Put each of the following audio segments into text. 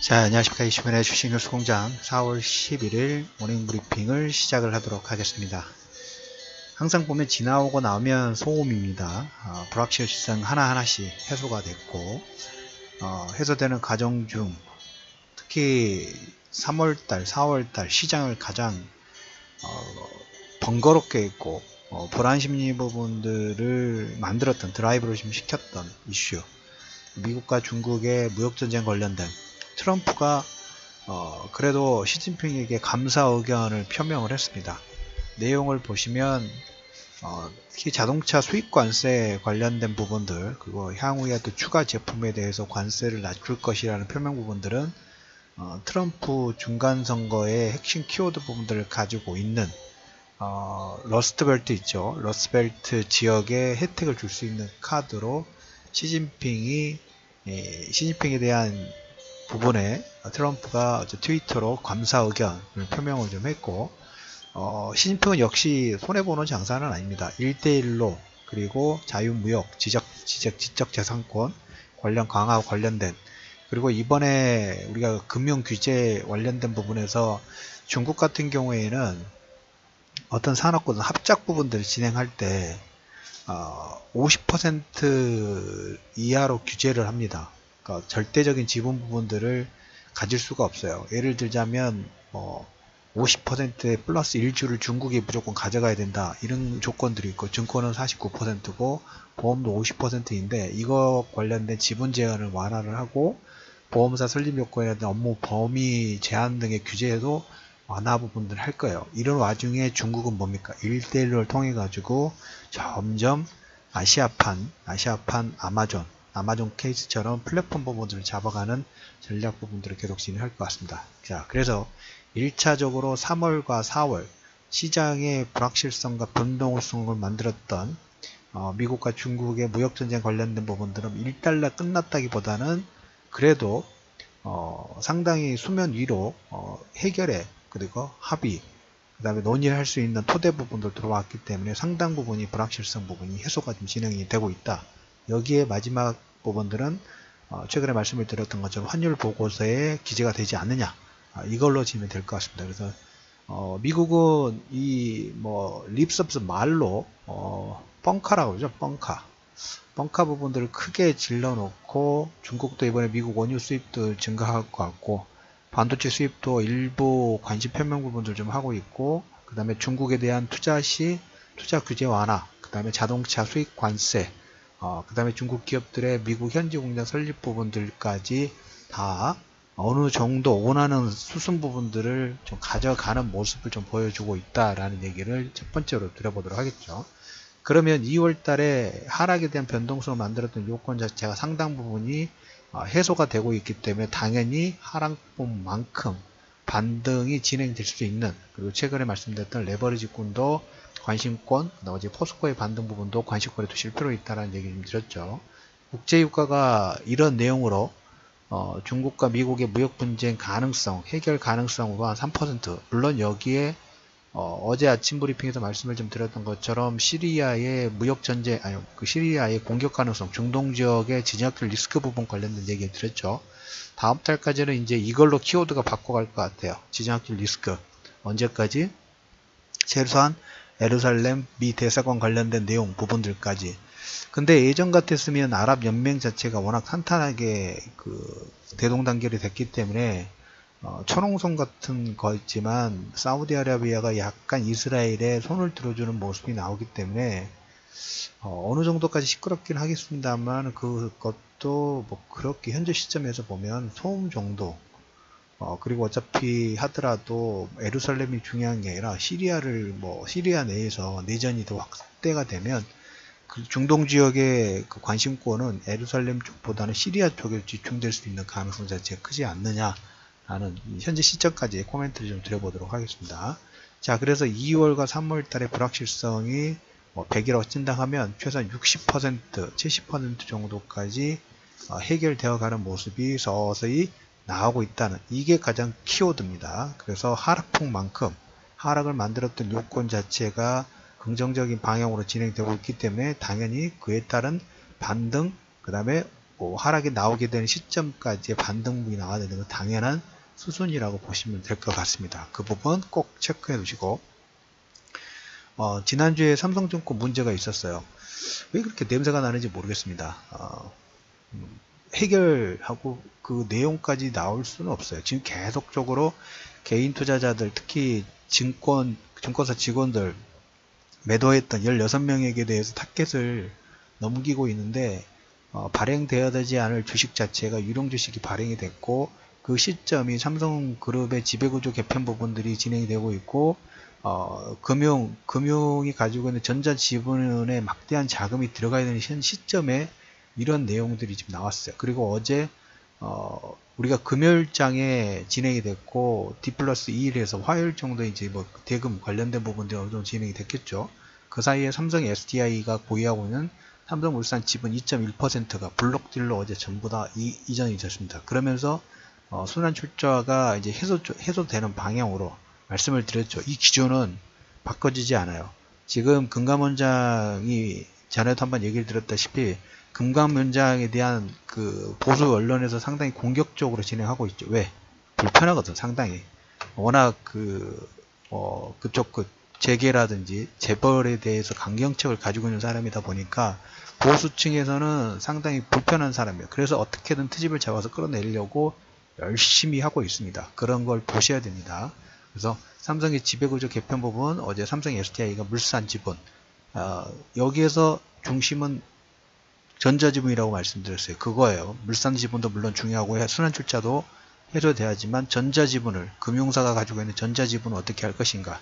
자, 안녕하십니까. 이슈면의 주식뉴스 공장 4월 11일 모닝 브리핑을 시작을 하도록 하겠습니다. 항상 보면 지나오고 나오면 소음입니다. 불확실성 하나하나씩 해소가 됐고, 해소되는 과정 중 특히 3월달, 4월달 시장을 가장 번거롭게 했고 불안심리 부분들을 만들었던 드라이브를 좀 시켰던 이슈, 미국과 중국의 무역전쟁 관련된 트럼프가 그래도 시진핑에게 감사 의견을 표명을 했습니다. 내용을 보시면 특히 자동차 수입 관세 관련된 부분들, 그리고 향후에 또 추가 제품에 대해서 관세를 낮출 것이라는 표명 부분들은 트럼프 중간선거의 핵심 키워드 부분들을 가지고 있는 러스트벨트 있죠. 러스트벨트 지역에 혜택을 줄 수 있는 카드로 시진핑에 대한 부분에 트럼프가 트위터로 감사 의견을 표명을 좀 했고, 시진핑은 역시 손해보는 장사는 아닙니다. 1대1로 그리고 자유무역, 지적재산권 관련 강화 관련된, 그리고 이번에 우리가 금융규제 관련된 부분에서 중국 같은 경우에는 어떤 산업군 합작 부분들을 진행할 때 50% 이하로 규제를 합니다. 그러니까 절대적인 지분 부분들을 가질 수가 없어요. 예를 들자면 50%의 플러스 1주를 중국이 무조건 가져가야 된다, 이런 조건들이 있고, 증권은 49%고 보험도 50%인데 이거 관련된 지분 제한을 완화를 하고 보험사 설립 요건에 대한 업무 범위 제한 등의 규제에도 완화 부분들을 할 거예요. 이런 와중에 중국은 뭡니까? 1대1을 통해 가지고 점점 아시아판 아마존 케이스처럼 플랫폼 부분들을 잡아가는 전략 부분들을 계속 진행할 것 같습니다. 자, 그래서 1차적으로 3월과 4월 시장의 불확실성과 변동성을 만들었던 미국과 중국의 무역전쟁 관련된 부분들은 일단락 끝났다기보다는 그래도 상당히 수면 위로 해결에, 그리고 합의, 그 다음에 논의를 할 수 있는 토대 부분들 들어왔기 때문에 상당 부분이 불확실성 부분이 해소가 좀 진행이 되고 있다. 여기에 마지막 부분들은 최근에 말씀을 드렸던 것처럼 환율 보고서에 기재가 되지 않느냐, 이걸로 지면 될 것 같습니다. 그래서 미국은 이 립서비스 말로 뻥카라고 그러죠. 뻥카 부분들을 크게 질러 놓고, 중국도 이번에 미국 원유 수입도 증가할 것 같고, 반도체 수입도 일부 관심 표명 부분들 좀 하고 있고, 그 다음에 중국에 대한 투자 시 투자 규제 완화, 그 다음에 자동차 수입 관세, 그 다음에 중국 기업들의 미국 현지 공장 설립 부분들까지 다 어느 정도 원하는 수순 부분들을 좀 가져가는 모습을 좀 보여주고 있다라는 얘기를 첫 번째로 드려보도록 하겠죠. 그러면 2월 달에 하락에 대한 변동성을 만들었던 요건 자체가 상당 부분이 해소가 되고 있기 때문에 당연히 하락분만큼 반등이 진행될 수 있는, 그리고 최근에 말씀드렸던 레버리지권도 관심권, 나머지 포스코의 반등 부분도 관심권에 두실 필요 있다는 얘기 좀 드렸죠. 국제유가가 이런 내용으로 중국과 미국의 무역 분쟁 가능성, 해결 가능성으로 한 3%, 물론 여기에 어제 아침 브리핑에서 말씀을 좀 드렸던 것처럼 시리아의 무역 전쟁, 시리아의 공격 가능성, 중동 지역의 진압될 리스크 부분 관련된 얘기 드렸죠. 다음 달까지는 이제 이걸로 키워드가 바꿔갈 것 같아요. 지정학적 리스크. 언제까지? 최소한 예루살렘 미 대사관 관련된 내용 부분들까지. 근데 예전 같았으면 아랍 연맹 자체가 워낙 탄탄하게 대동단결이 됐기 때문에 천홍성 같은 거 있지만 사우디아라비아가 약간 이스라엘에 손을 들어주는 모습이 나오기 때문에 어느 정도까지 시끄럽긴 하겠습니다만, 그것도 그렇게 현재 시점에서 보면 소음 정도, 그리고 어차피 하더라도 예루살렘이 중요한 게 아니라 시리아 내에서 내전이 더 확대가 되면 그 중동 지역의 그 관심권은 예루살렘 쪽보다는 시리아 쪽에 집중될 수 있는 가능성 자체가 크지 않느냐 라는 현재 시점까지 코멘트를 좀 드려보도록 하겠습니다. 자, 그래서 2월과 3월 달의 불확실성이 100이라고 찐다하면 최소한 60%, 70% 정도까지 해결되어 가는 모습이 서서히 나오고 있다는, 이게 가장 키워드입니다. 그래서 하락폭만큼 하락을 만들었던 요건 자체가 긍정적인 방향으로 진행되고 있기 때문에 당연히 그에 따른 반등, 그 다음에 하락이 나오게 되는 시점까지의 반등분이 나와야 되는 건 당연한 수순이라고 보시면 될 것 같습니다. 그 부분 꼭 체크해 두시고, 지난주에 삼성증권 문제가 있었어요. 왜 그렇게 냄새가 나는지 모르겠습니다. 해결하고 그 내용까지 나올 수는 없어요. 지금 계속적으로 개인 투자자들, 특히 증권사 직원들 매도했던 16명에게 대해서 타겟을 넘기고 있는데, 발행되어야 되지 않을 주식 자체가 유령 주식이 발행이 됐고, 그 시점이 삼성그룹의 지배구조 개편 부분들이 진행이 되고 있고, 금융이 가지고 있는 전자지분에 막대한 자금이 들어가야 되는 시점에 이런 내용들이 지금 나왔어요. 그리고 어제 우리가 금요일장에 진행이 됐고, D+2일에서 화요일 정도 이제 뭐 대금 관련된 부분들이 어느 정도 진행이 됐겠죠. 그 사이에 삼성 SDI가 보유하고 있는 삼성물산 지분 2.1%가 블록딜로 어제 전부 다 이전이 됐습니다. 그러면서 순환 출자가 이제 해소되는 방향으로 말씀을 드렸죠. 이 기준은 바꿔지지 않아요. 지금 금감원장이 전에도 한번 얘기를 드렸다시피 금감원장에 대한 그 보수 언론에서 상당히 공격적으로 진행하고 있죠. 왜? 불편하거든, 상당히. 워낙 그쪽 재계라든지 재벌에 대해서 강경책을 가지고 있는 사람이다 보니까 보수층에서는 상당히 불편한 사람이에요. 그래서 어떻게든 트집을 잡아서 끌어내려고 열심히 하고 있습니다. 그런 걸 보셔야 됩니다. 그래서 삼성의 지배구조 개편 부분, 어제 삼성 SDI가 물산 지분, 여기에서 중심은 전자지분이라고 말씀드렸어요. 그거예요. 물산 지분도 물론 중요하고 순환출자도 해소돼야지만 전자지분을, 금융사가 가지고 있는 전자지분을 어떻게 할 것인가,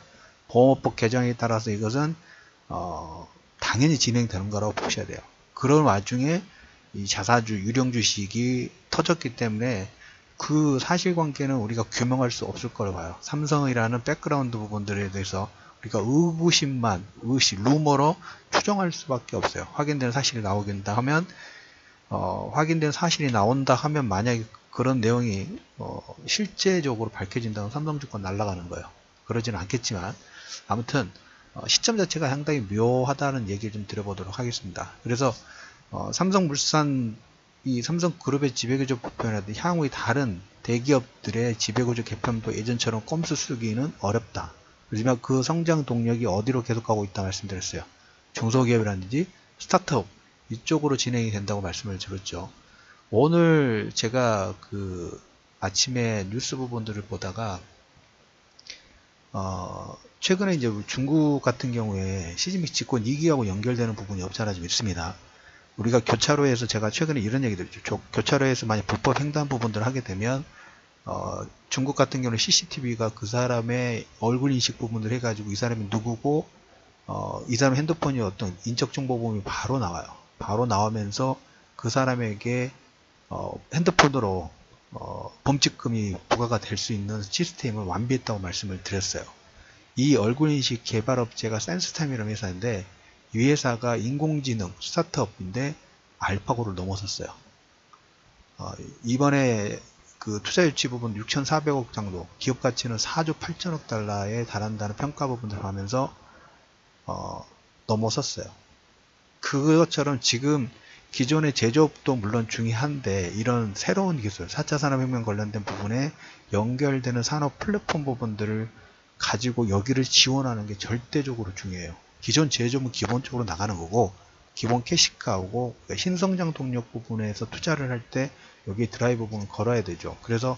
보험업법 개정에 따라서 이것은 당연히 진행되는 거라고 보셔야 돼요. 그런 와중에 이 자사주, 유령주식이 터졌기 때문에 그 사실관계는 우리가 규명할 수 없을 거라고 봐요. 삼성이라는 백그라운드 부분들에 대해서 우리가 루머로 추정할 수밖에 없어요. 확인된 사실이 나오긴다 하면, 확인된 사실이 나온다 하면 만약에 그런 내용이 실제적으로 밝혀진다면 삼성증권 날아가는 거예요. 그러지는 않겠지만, 아무튼 시점 자체가 상당히 묘하다는 얘기를 좀 드려보도록 하겠습니다. 그래서 삼성물산, 이 삼성그룹의 지배구조 개편이라든지 향후의 다른 대기업들의 지배구조 개편도 예전처럼 꼼수 쓰기는 어렵다. 하지만 그 성장 동력이 어디로 계속 가고 있다 말씀드렸어요. 중소기업이라든지 스타트업 이쪽으로 진행이 된다고 말씀을 드렸죠. 오늘 제가 그 아침에 뉴스 부분들을 보다가 최근에 이제 중국 같은 경우에 시진핑 집권 2기하고 연결되는 부분이 없잖아 좀 있습니다. 우리가 교차로에서, 제가 최근에 이런 얘기 드렸죠. 교차로에서 만약 불법 횡단 부분들을 하게 되면 중국 같은 경우는 CCTV가 그 사람의 얼굴 인식 부분을 해가지고 이 사람이 누구고 이 사람 핸드폰이 어떤 인적 정보 부분이 바로 나와요. 바로 나오면서 그 사람에게 핸드폰으로 범칙금이 부과가 될 수 있는 시스템을 완비했다고 말씀을 드렸어요. 이 얼굴인식 개발업체가 센스타임이라는 회사인데, 이 회사가 인공지능 스타트업인데 알파고를 넘어섰어요. 이번에 그 투자 유치 부분 6,400억 정도, 기업 가치는 4조 8천억 달러에 달한다는 평가 부분을 하면서 넘어섰어요. 그것처럼 지금 기존의 제조업도 물론 중요한데, 이런 새로운 기술, 4차 산업혁명 관련된 부분에 연결되는 산업 플랫폼 부분들을 가지고 여기를 지원하는 게 절대적으로 중요해요. 기존 제조업은 기본적으로 나가는 거고, 기본 캐시가오고, 신성장 동력 부분에서 투자를 할 때 여기 드라이브 부분을 걸어야 되죠. 그래서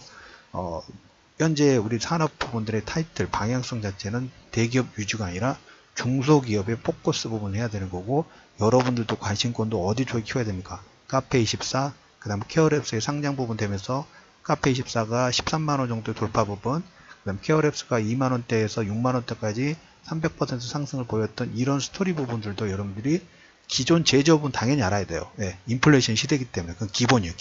현재 우리 산업 부분들의 타이틀, 방향성 자체는 대기업 위주가 아니라 중소기업의 포커스 부분을 해야 되는 거고, 여러분들도 관심권도 어디 쪽에 키워야 됩니까? 카페24, 그 다음 케어랩스의 상장 부분 되면서 카페24가 13만원 정도 돌파 부분, 그 다음 케어랩스가 2만원대에서 6만원대까지 300% 상승을 보였던 이런 스토리 부분들도 여러분들이 기존 제조업은 당연히 알아야 돼요. 네, 인플레이션 시대이기 때문에 그건 기본이에요.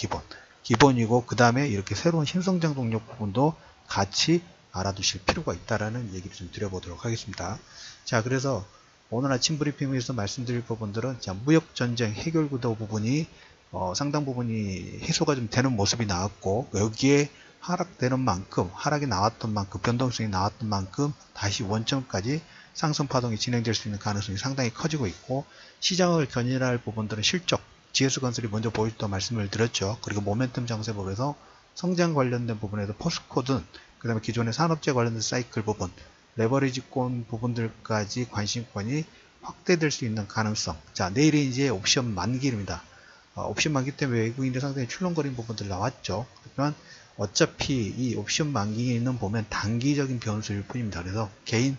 기본이고, 그 다음에 이렇게 새로운 신성장 동력 부분도 같이 알아두실 필요가 있다라는 얘기를 좀 드려보도록 하겠습니다. 자, 그래서 오늘 아침 브리핑에서 말씀드릴 부분들은, 자, 무역전쟁 해결 구도 부분이 상당 부분이 해소가 좀 되는 모습이 나왔고, 여기에 하락되는 만큼, 하락이 나왔던 만큼, 변동성이 나왔던 만큼 다시 원점까지 상승 파동이 진행될 수 있는 가능성이 상당히 커지고 있고, 시장을 견인할 부분들은 실적, GS건설이 먼저 보여줬다고 말씀을 드렸죠. 그리고 모멘텀 장세법에서 성장 관련된 부분에서 포스코든 그 다음에 기존의 산업재 관련된 사이클 부분, 레버리지권 부분들까지 관심권이 확대될 수 있는 가능성. 자, 내일이 이제 옵션 만기입니다. 옵션 만기 때문에 외국인들 상당히 출렁거린 부분들 나왔죠. 그렇지만 어차피 이 옵션 만기는 보면 단기적인 변수일 뿐입니다. 그래서 개인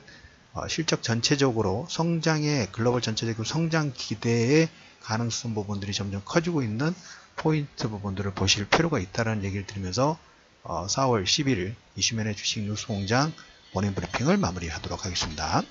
실적 전체적으로 성장의 글로벌 전체적인 성장 기대의 가능성 부분들이 점점 커지고 있는 포인트 부분들을 보실 필요가 있다는 얘기를 드리면서 4월 11일 이슈맨의 주식 뉴스공장 모닝 브리핑을 마무리하도록 하겠습니다.